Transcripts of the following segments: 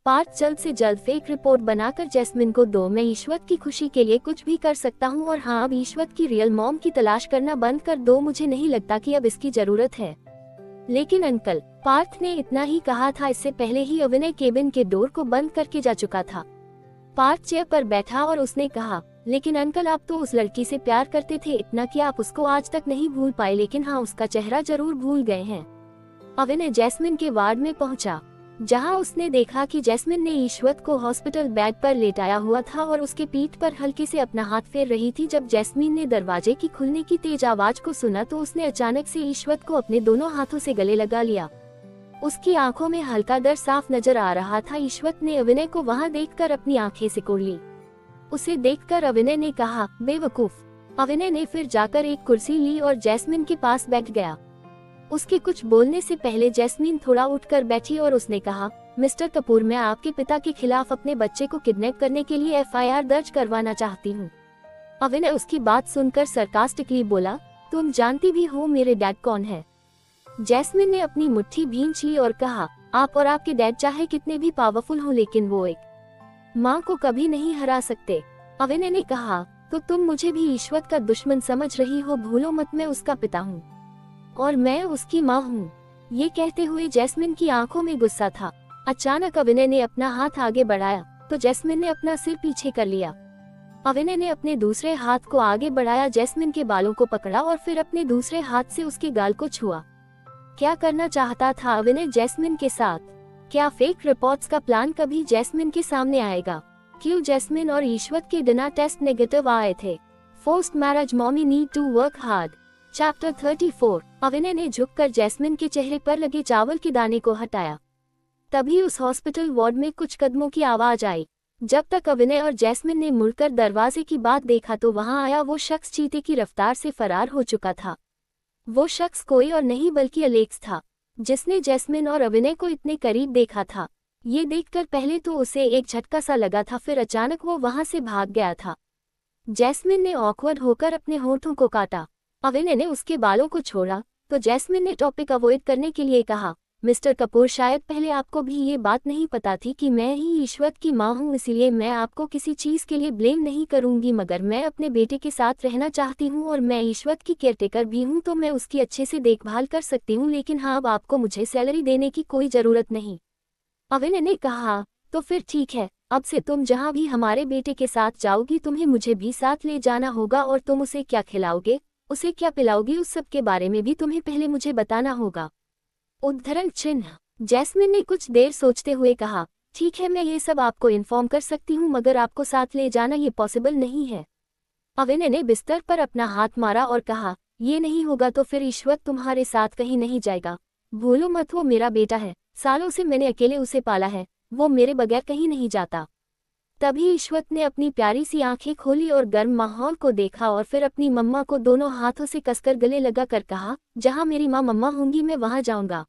पार्थ जल्द से जल्द फेक रिपोर्ट बनाकर जैस्मिन को दो। मैं ईश्वर की खुशी के लिए कुछ भी कर सकता हूँ और हाँ, अब ईश्वर की रियल मॉम की तलाश करना बंद कर दो। मुझे नहीं लगता कि अब इसकी जरूरत है। लेकिन अंकल, पार्थ ने इतना ही कहा था। इससे पहले ही अविनय केबिन के डोर को बंद करके जा चुका था। पार्थ चेयर पर बैठा और उसने कहा, लेकिन अंकल, आप तो उस लड़की से प्यार करते थे, इतना कि आप उसको आज तक नहीं भूल पाए। लेकिन हाँ, उसका चेहरा जरूर भूल गए हैं। अविनय जैस्मिन के वार्ड में पहुंचा, जहां उसने देखा कि जैस्मिन ने ईश्वर को हॉस्पिटल बेड पर लेटाया हुआ था और उसके पीठ पर हल्के से अपना हाथ फेर रही थी। जब जैस्मिन ने दरवाजे की खुलने की तेज आवाज को सुना तो उसने अचानक से ईश्वर को अपने दोनों हाथों से गले लगा लिया। उसकी आंखों में हल्का डर साफ नजर आ रहा था। ईश्वर ने अविनय को वहां देखकर अपनी आंखें सिकोड़ ली। उसे देखकर अविनय ने कहा, बेवकूफ। अविनय ने फिर जाकर एक कुर्सी ली और जैस्मिन के पास बैठ गया। उसके कुछ बोलने से पहले जैस्मिन थोड़ा उठकर बैठी और उसने कहा, मिस्टर कपूर, मैं आपके पिता के खिलाफ अपने बच्चे को किडनैप करने के लिए एफआईआर दर्ज करवाना चाहती हूँ। अविनय उसकी बात सुनकर सरकास्टिकली बोला, तुम जानती भी हो मेरे डैड कौन है? जैस्मिन ने अपनी मुट्ठी भींच ली और कहा, आप और आपके डैड चाहे कितने भी पावरफुल हो, लेकिन वो एक माँ को कभी नहीं हरा सकते। अविनय ने कहा, तो तुम मुझे भी ईश्वर का दुश्मन समझ रही हो? भूलो मत, मैं उसका पिता हूँ और मैं उसकी माँ हूँ। ये कहते हुए जैस्मिन की आंखों में गुस्सा था। अचानक अविनय ने अपना हाथ आगे बढ़ाया तो जैस्मिन ने अपना सिर पीछे कर लिया। अविनय ने अपने दूसरे हाथ को आगे बढ़ाया, जैस्मिन के बालों को पकड़ा और फिर अपने दूसरे हाथ से उसके गाल को छुआ। क्या करना चाहता था अविनय जैस्मिन के साथ? क्या फेक रिपोर्ट्स का प्लान कभी जैस्मिन के सामने आएगा? क्यों जैस्मिन और ईश्वर के डिनर टेस्ट नेगेटिव आए थे? Forced marriage mommy need to work hard. Chapter 34। Avinay ने झुककर जैस्मिन के चेहरे पर लगे चावल के दाने को हटाया। तभी उस हॉस्पिटल वार्ड में कुछ कदमों की आवाज आई। जब तक अविनय और जैस्मिन ने मुड़कर दरवाजे की बात देखा तो वहां आया वो शख्स चीते की रफ्तार से फरार हो चुका था। वो शख्स कोई और नहीं बल्कि अलेक्स था, जिसने जैस्मिन और अविनय को इतने करीब देखा था। ये देखकर पहले तो उसे एक झटका सा लगा था, फिर अचानक वो वहां से भाग गया था। जैस्मिन ने ऑकवर्ड होकर अपने होठों को काटा। अविनय ने उसके बालों को छोड़ा तो जैस्मिन ने टॉपिक अवॉइड करने के लिए कहा, मिस्टर कपूर, शायद पहले आपको भी ये बात नहीं पता थी कि मैं ही ईश्वर की माँ हूँ, इसलिए मैं आपको किसी चीज के लिए ब्लेम नहीं करूंगी, मगर मैं अपने बेटे के साथ रहना चाहती हूँ और मैं ईश्वर की केयरटेकर भी हूँ, तो मैं उसकी अच्छे से देखभाल कर सकती हूँ। लेकिन हाँ, अब आपको मुझे सैलरी देने की कोई जरूरत नहीं। अविनय ने कहा, तो फिर ठीक है, अब से तुम जहाँ भी हमारे बेटे के साथ जाओगी तुम्हें मुझे भी साथ ले जाना होगा, और तुम उसे क्या खिलाओगे, उसे क्या पिलाओगी, उस सब के बारे में भी तुम्हें पहले मुझे बताना होगा। उद्धरण चिन्ह। जैस्मिन ने कुछ देर सोचते हुए कहा, ठीक है, मैं ये सब आपको इन्फॉर्म कर सकती हूँ, मगर आपको साथ ले जाना ये पॉसिबल नहीं है। अविनय ने बिस्तर पर अपना हाथ मारा और कहा, ये नहीं होगा तो फिर ईश्वर तुम्हारे साथ कहीं नहीं जाएगा। भूलो मत, वो मेरा बेटा है, सालों से मैंने अकेले उसे पाला है, वो मेरे बगैर कहीं नहीं जाता। तभी ईश्वर ने अपनी प्यारी सी आंखें खोली और गर्म माहौल को देखा और फिर अपनी मम्मा को दोनों हाथों से कसकर गले लगा कर कहा, जहां मेरी माँ मम्मा होंगी मैं वहां जाऊंगा।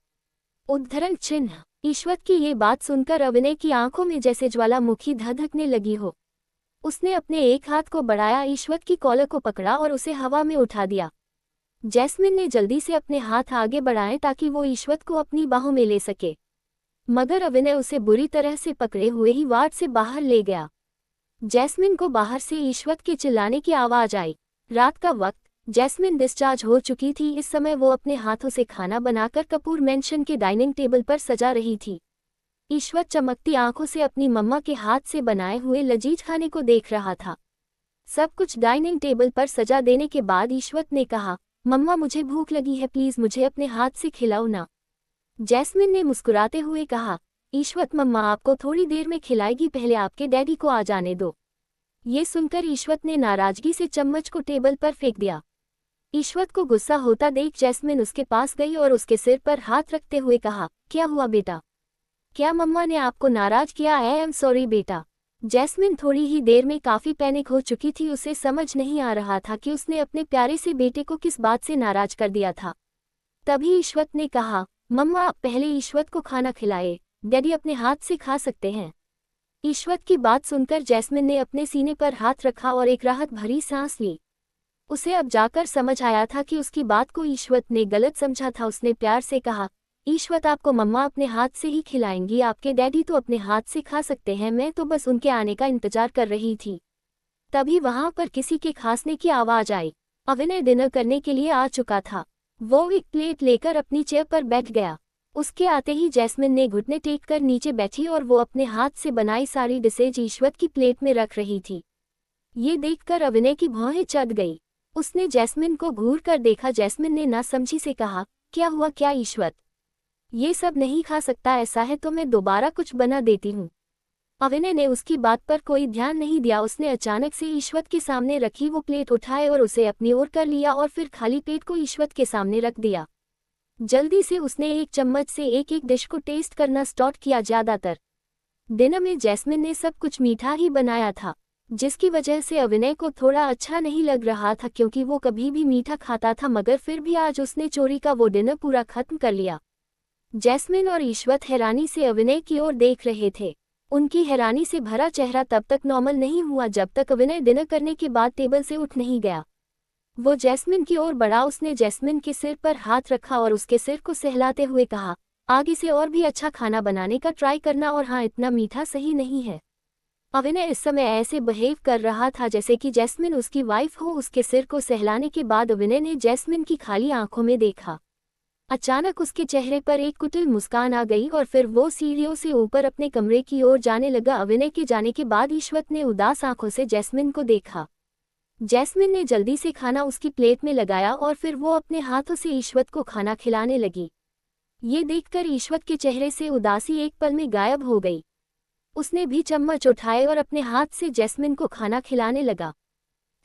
उद्धरण चिन्ह। ईश्वर की ये बात सुनकर अविनय की आंखों में जैसे ज्वालामुखी धधकने लगी हो। उसने अपने एक हाथ को बढ़ाया, ईश्वर की कॉलर को पकड़ा और उसे हवा में उठा दिया। जैस्मिन ने जल्दी से अपने हाथ आगे बढ़ाए ताकि वो ईश्वर को अपनी बाहों में ले सके, मगर अविनय उसे बुरी तरह से पकड़े हुए ही वार्ड से बाहर ले गया। जैस्मिन को बाहर से ईश्वर के चिल्लाने की आवाज आई। रात का वक्त, जैस्मिन डिस्चार्ज हो चुकी थी। इस समय वो अपने हाथों से खाना बनाकर कपूर मेंशन के डाइनिंग टेबल पर सजा रही थी। ईश्वर चमकती आंखों से अपनी मम्मा के हाथ से बनाए हुए लजीज खाने को देख रहा था। सब कुछ डाइनिंग टेबल पर सजा देने के बाद ईश्वर ने कहा, मम्मा मुझे भूख लगी है, प्लीज मुझे अपने हाथ से खिलाओ ना। जैस्मिन ने मुस्कुराते हुए कहा, ईश्वर, मम्मा आपको थोड़ी देर में खिलाएगी, पहले आपके डैडी को आ जाने दो। ये सुनकर ईश्वर ने नाराजगी से चम्मच को टेबल पर फेंक दिया। ईश्वर को गुस्सा होता देख जैस्मिन उसके पास गई और उसके सिर पर हाथ रखते हुए कहा, क्या हुआ बेटा, क्या मम्मा ने आपको नाराज किया? आई एम सॉरी बेटा। जैस्मिन थोड़ी ही देर में काफी पैनिक हो चुकी थी। उसे समझ नहीं आ रहा था कि उसने अपने प्यारे से बेटे को किस बात से नाराज कर दिया था। तभी ईश्वर ने कहा, मम्मा आप पहले ईश्वर को खाना खिलाए, डैडी अपने हाथ से खा सकते हैं। ईश्वर की बात सुनकर जैस्मिन ने अपने सीने पर हाथ रखा और एक राहत भरी सांस ली। उसे अब जाकर समझ आया था कि उसकी बात को ईश्वर ने गलत समझा था। उसने प्यार से कहा, ईश्वत आपको मम्मा अपने हाथ से ही खिलाएंगी, आपके डैडी तो अपने हाथ से खा सकते हैं, मैं तो बस उनके आने का इंतजार कर रही थी। तभी वहां पर किसी के खांसने की आवाज आई। अविनय डिनर करने के लिए आ चुका था। वो एक प्लेट लेकर अपनी चेयर पर बैठ गया। उसके आते ही जैस्मिन ने घुटने टेक कर नीचे बैठी और वो अपने हाथ से बनाई सारी डिशेज ईश्वत की प्लेट में रख रही थी। ये देखकर अविनय की भौहें चढ़ गई। उसने जैस्मिन को घूर कर देखा। जैस्मिन ने ना समझी से कहा, क्या हुआ क्या ईश्वत? ये सब नहीं खा सकता, ऐसा है तो मैं दोबारा कुछ बना देती हूँ। अविनय ने उसकी बात पर कोई ध्यान नहीं दिया। उसने अचानक से ईश्वत के सामने रखी वो प्लेट उठाए और उसे अपनी ओर कर लिया और फिर खाली पेट को ईश्वत के सामने रख दिया। जल्दी से उसने एक चम्मच से एक एक डिश को टेस्ट करना स्टार्ट किया। ज्यादातर डिनर में जैस्मिन ने सब कुछ मीठा ही बनाया था, जिसकी वजह से अविनय को थोड़ा अच्छा नहीं लग रहा था, क्योंकि वो कभी भी मीठा खाता था, मगर फिर भी आज उसने चोरी का वो डिनर पूरा खत्म कर लिया। जैस्मिन और ईश्वत हैरानी से अविनय की ओर देख रहे थे। उनकी हैरानी से भरा चेहरा तब तक नॉर्मल नहीं हुआ जब तक अविनय डिनर करने के बाद टेबल से उठ नहीं गया। वो जैस्मिन की ओर बढ़ा। उसने जैस्मिन के सिर पर हाथ रखा और उसके सिर को सहलाते हुए कहा, आगे से और भी अच्छा खाना बनाने का ट्राई करना, और हाँ, इतना मीठा सही नहीं है। अविनय इस समय ऐसे बिहेव कर रहा था जैसे कि जैस्मिन उसकी वाइफ हो। उसके सिर को सहलाने के बाद अविनय ने जैस्मिन की खाली आंखों में देखा। अचानक उसके चेहरे पर एक कुटिल मुस्कान आ गई और फिर वो सीढ़ियों से ऊपर अपने कमरे की ओर जाने लगा। अविनय के जाने के बाद ईश्वत ने उदास आंखों से जैस्मिन को देखा। जैस्मिन ने जल्दी से खाना उसकी प्लेट में लगाया और फिर वो अपने हाथों से ईश्वत को खाना खिलाने लगी। ये देखकर ईश्वत के चेहरे से उदासी एक पल में गायब हो गई। उसने भी चम्मच उठाए और अपने हाथ से जैस्मिन को खाना खिलाने लगा।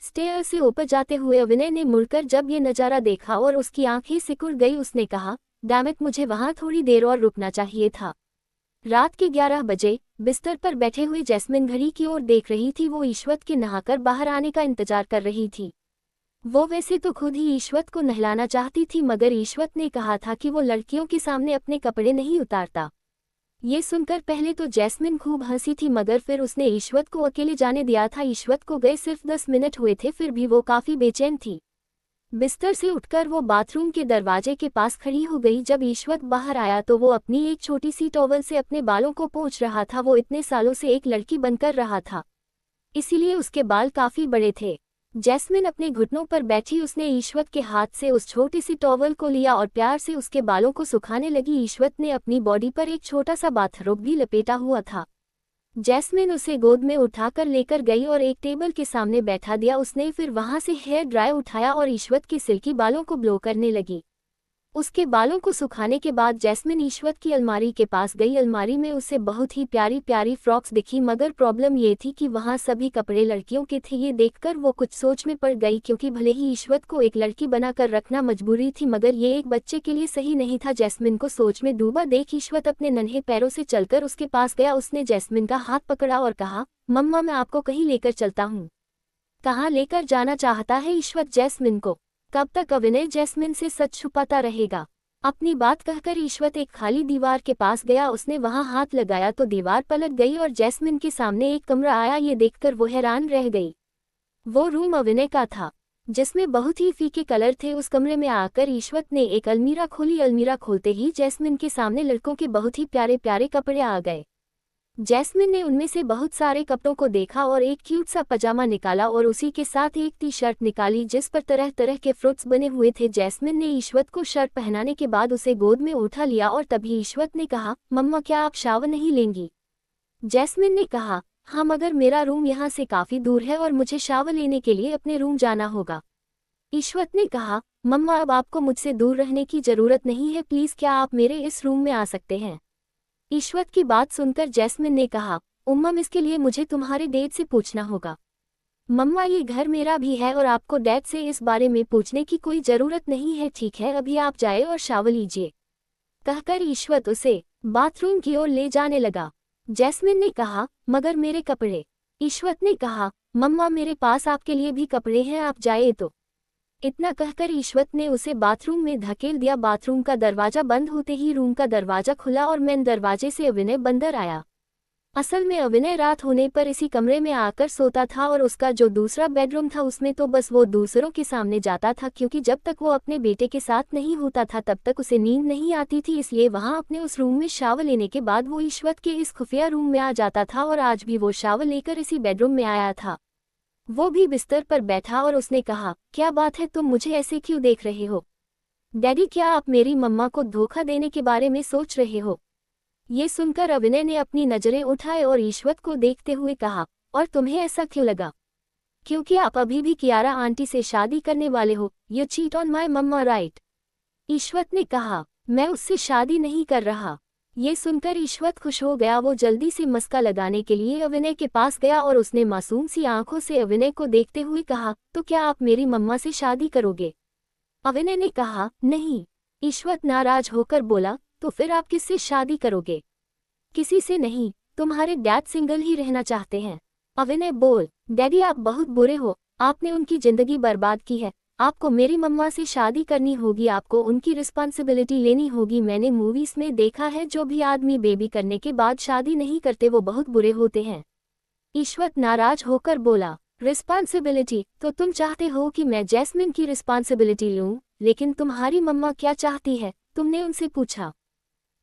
स्टेयर से ऊपर जाते हुए अविनय ने मुड़कर जब ये नज़ारा देखा और उसकी आंखें सिकुड़ गई। उसने कहा, डैम इट, मुझे वहां थोड़ी देर और रुकना चाहिए था। रात के 11 बजे बिस्तर पर बैठे हुए जैस्मिन घड़ी की ओर देख रही थी। वो ईश्वत के नहाकर बाहर आने का इंतजार कर रही थी। वो वैसे तो खुद ही ईश्वत को नहलाना चाहती थी, मगर ईश्वत ने कहा था कि वो लड़कियों के सामने अपने कपड़े नहीं उतारता। ये सुनकर पहले तो जैस्मिन खूब हंसी थी, मगर फिर उसने ईश्वत को अकेले जाने दिया था। ईश्वत को गए सिर्फ 10 मिनट हुए थे, फिर भी वो काफी बेचैन थी। बिस्तर से उठकर वो बाथरूम के दरवाजे के पास खड़ी हो गई। जब ईश्वत बाहर आया तो वो अपनी एक छोटी सी टॉवल से अपने बालों को पोंछ रहा था। वो इतने सालों से एक लड़की बनकर रहा था, इसीलिए उसके बाल काफी बड़े थे। जैस्मिन अपने घुटनों पर बैठी, उसने ईश्वत के हाथ से उस छोटी सी टॉवल को लिया और प्यार से उसके बालों को सुखाने लगी। ईश्वत ने अपनी बॉडी पर एक छोटा सा बाथरोब भी लपेटा हुआ था। जैस्मिन उसे गोद में उठाकर लेकर गई और एक टेबल के सामने बैठा दिया। उसने फिर वहां से हेयर ड्रायर उठाया और ईश्वत के सिल्की बालों को ब्लो करने लगी। उसके बालों को सुखाने के बाद जैस्मिन ईश्वत की अलमारी के पास गई। अलमारी में उसे बहुत ही प्यारी प्यारी फ्रॉक्स दिखी, मगर प्रॉब्लम ये थी कि वहाँ सभी कपड़े लड़कियों के थे। ये देखकर वो कुछ सोच में पड़ गई, क्योंकि भले ही ईश्वत को एक लड़की बनाकर रखना मजबूरी थी, मगर ये एक बच्चे के लिए सही नहीं था। जैस्मिन को सोच में डूबा देख ईश्वत अपने नन्हे पैरों से चलकर उसके पास गया। उसने जैस्मिन का हाथ पकड़ा और कहा, मम्मा, मैं आपको कहीं लेकर चलता हूँ। कहाँ लेकर जाना चाहता है ईश्वत जैस्मिन को? कब तक अविनय जैस्मिन से सच छुपाता रहेगा? अपनी बात कहकर ईश्वत एक खाली दीवार के पास गया। उसने वहां हाथ लगाया तो दीवार पलट गई और जैस्मिन के सामने एक कमरा आया। ये देखकर वो हैरान रह गई। वो रूम अविनय का था, जिसमें बहुत ही फीके कलर थे। उस कमरे में आकर ईश्वत ने एक अलमीरा खोली। अलमीरा खोलते ही जैस्मिन के सामने लड़कों के बहुत ही प्यारे प्यारे कपड़े आ गए। जैस्मिन ने उनमें से बहुत सारे कपड़ों को देखा और एक क्यूट सा पजामा निकाला और उसी के साथ एक टी शर्ट निकाली जिस पर तरह तरह के फ्रूट्स बने हुए थे। जैस्मिन ने ईश्वत को शर्ट पहनाने के बाद उसे गोद में उठा लिया और तभी ईश्वत ने कहा, मम्मा, क्या आप शावर नहीं लेंगी? जैस्मिन ने कहा, हाँ, मगर मेरा रूम यहाँ से काफी दूर है और मुझे शावर लेने के लिए अपने रूम जाना होगा। ईश्वत ने कहा, मम्मा, अब आपको मुझसे दूर रहने की जरूरत नहीं है, प्लीज क्या आप मेरे इस रूम में आ सकते हैं? ईश्वत की बात सुनकर जैस्मिन ने कहा, उम्मम, इसके लिए मुझे तुम्हारे डैड से पूछना होगा। मम्मा, ये घर मेरा भी है और आपको डैड से इस बारे में पूछने की कोई जरूरत नहीं है, ठीक है? अभी आप जाए और शावर लीजिए, कहकर ईश्वत उसे बाथरूम की ओर ले जाने लगा। जैस्मिन ने कहा, मगर मेरे कपड़े? ईश्वत ने कहा, मम्मा, मेरे पास आपके लिए भी कपड़े हैं, आप जाए तो। इतना कहकर ईश्वत ने उसे बाथरूम में धकेल दिया। बाथरूम का दरवाजा बंद होते ही रूम का दरवाजा खुला और मेन दरवाजे से अविनय बंदर आया। असल में अविनय रात होने पर इसी कमरे में आकर सोता था और उसका जो दूसरा बेडरूम था उसमें तो बस वो दूसरों के सामने जाता था, क्योंकि जब तक वो अपने बेटे के साथ नहीं होता था तब तक उसे नींद नहीं आती थी, इसलिए वहाँ अपने उस रूम में शावर लेने के बाद वो ईश्वत के इस खुफिया रूम में आ जाता था और आज भी वो शावर लेकर इसी बेडरूम में आया था। वो भी बिस्तर पर बैठा और उसने कहा, क्या बात है, तुम मुझे ऐसे क्यों देख रहे हो? डैडी, क्या आप मेरी मम्मा को धोखा देने के बारे में सोच रहे हो? ये सुनकर अविनय ने अपनी नजरें उठाए और ईश्वत को देखते हुए कहा, और तुम्हें ऐसा क्यों लगा? क्योंकि आप अभी भी कियारा आंटी से शादी करने वाले हो। You cheat on my mamma, right? Ishwat ने कहा, मैं उससे शादी नहीं कर रहा। ये सुनकर ईश्वत खुश हो गया। वो जल्दी से मस्का लगाने के लिए अविनय के पास गया और उसने मासूम सी आंखों से अविनय को देखते हुए कहा, तो क्या आप मेरी मम्मा से शादी करोगे? अविनय ने कहा, नहीं। ईश्वत नाराज होकर बोला, तो फिर आप किससे शादी करोगे? किसी से नहीं, तुम्हारे डैड सिंगल ही रहना चाहते हैं। अविनय बोल, डैडी आप बहुत बुरे हो, आपने उनकी जिंदगी बर्बाद की है। आपको मेरी मम्मा से शादी करनी होगी, आपको उनकी रिस्पॉन्सिबिलिटी लेनी होगी। मैंने मूवीज में देखा है, जो भी आदमी बेबी करने के बाद शादी नहीं करते वो बहुत बुरे होते हैं। ईश्वत नाराज होकर बोला, रिस्पॉन्सिबिलिटी? तो तुम चाहते हो कि मैं जैस्मिन की रिस्पॉन्सिबिलिटी लूं? लेकिन तुम्हारी मम्मा क्या चाहती है, तुमने उनसे पूछा?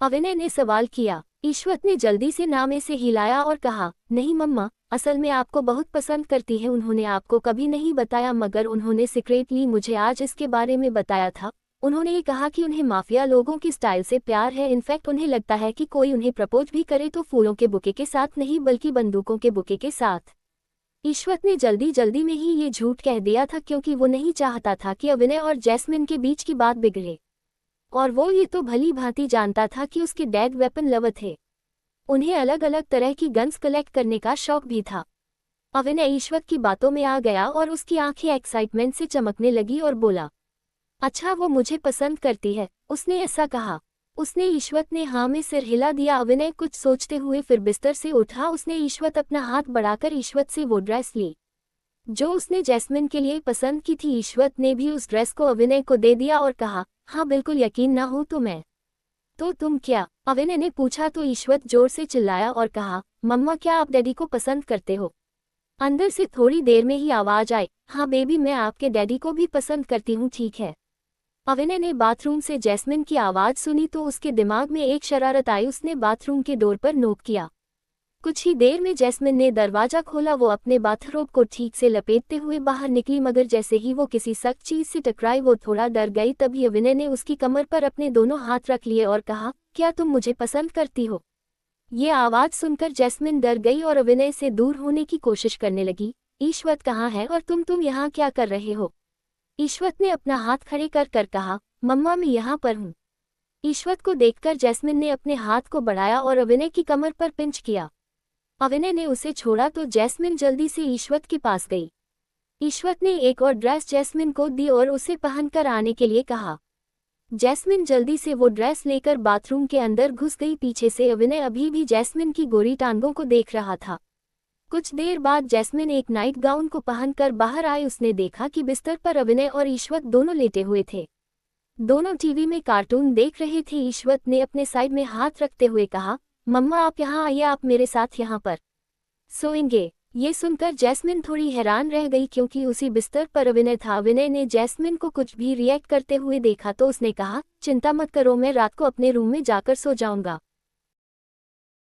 अविनय ने सवाल किया। ईश्वत ने जल्दी से नामे से हिलाया और कहा, नहीं मम्मा, असल में आपको बहुत पसंद करती है। उन्होंने आपको कभी नहीं बताया, मगर उन्होंने सीक्रेटली मुझे आज इसके बारे में बताया था। उन्होंने ये कहा कि उन्हें माफिया लोगों की स्टाइल से प्यार है। इनफैक्ट उन्हें लगता है कि कोई उन्हें प्रपोज भी करे तो फूलों के बुके के साथ नहीं, बल्कि बंदूकों के बुके के साथ। ईश्वत ने जल्दी जल्दी में ही ये झूठ कह दिया था, क्योंकि वो नहीं चाहता था कि अविनय और जैस्मिन के बीच की बात बिगड़े। और वो ये तो भली भांति जानता था कि उसके डैड वेपन लवर थे। उन्हें अलग अलग तरह की गन्स कलेक्ट करने का शौक भी था। अविनय ईश्वत की बातों में आ गया और उसकी आंखें एक्साइटमेंट से चमकने लगी और बोला, अच्छा वो मुझे पसंद करती है, उसने ऐसा कहा? उसने ईश्वत ने हाँ में सिर हिला दिया। अविनय कुछ सोचते हुए फिर बिस्तर से उठा। उसने ईश्वत अपना हाथ बढ़ाकर ईश्वत से वो ड्रेस ली जो उसने जैस्मिन के लिए पसंद की थी। ईश्वत ने भी उस ड्रेस को अविनय को दे दिया और कहा, हाँ बिल्कुल, यकीन ना हो तो मैं। तो तुम क्या? अविनय ने पूछा तो ईश्वत जोर से चिल्लाया और कहा, मम्मा क्या आप डैडी को पसंद करते हो? अंदर से थोड़ी देर में ही आवाज आई, हाँ बेबी, मैं आपके डैडी को भी पसंद करती हूँ, ठीक है। अविनय ने बाथरूम से जैस्मिन की आवाज सुनी तो उसके दिमाग में एक शरारत आई। उसने बाथरूम के डोर पर नोक किया। कुछ ही देर में जैस्मिन ने दरवाजा खोला। वो अपने बाथरोब को ठीक से लपेटते हुए बाहर निकली, मगर जैसे ही वो किसी सख्त चीज से टकराई वो थोड़ा डर गई। तभी अविनय ने उसकी कमर पर अपने दोनों हाथ रख लिए और कहा, क्या तुम मुझे पसंद करती हो? ये आवाज सुनकर जैस्मिन डर गई और अविनय से दूर होने की कोशिश करने लगी। ईश्वत कहाँ है और तुम यहाँ क्या कर रहे हो? ईश्वत ने अपना हाथ खड़े कर कर कहा, मम्मा मैं यहाँ पर हूँ। ईश्वत को देखकर जैस्मिन ने अपने हाथ को बढ़ाया और अविनय की कमर पर पिंच किया। अविनय ने उसे छोड़ा तो जैस्मिन जल्दी से ईश्वत के पास गई। ईश्वत ने एक और ड्रेस जैस्मिन को दी और उसे पहनकर आने के लिए कहा। जैस्मिन जल्दी से वो ड्रेस लेकर बाथरूम के अंदर घुस गई। पीछे से अविनय अभी भी जैस्मिन की गोरी टांगों को देख रहा था। कुछ देर बाद जैस्मिन एक नाइट गाउन को पहनकर बाहर आई। उसने देखा कि बिस्तर पर अविनय और ईश्वत दोनों लेटे हुए थे। दोनों टीवी में कार्टून देख रहे थे। ईश्वत ने अपने साइड में हाथ रखते हुए कहा, मम्मा आप यहाँ आइए, आप मेरे साथ यहाँ पर सोएंगे। ये सुनकर जैस्मिन थोड़ी हैरान रह गई, क्योंकि उसी बिस्तर पर अविनय था। अविनय ने जैस्मिन को कुछ भी रिएक्ट करते हुए देखा तो उसने कहा, चिंता मत करो, मैं रात को अपने रूम में जाकर सो जाऊंगा।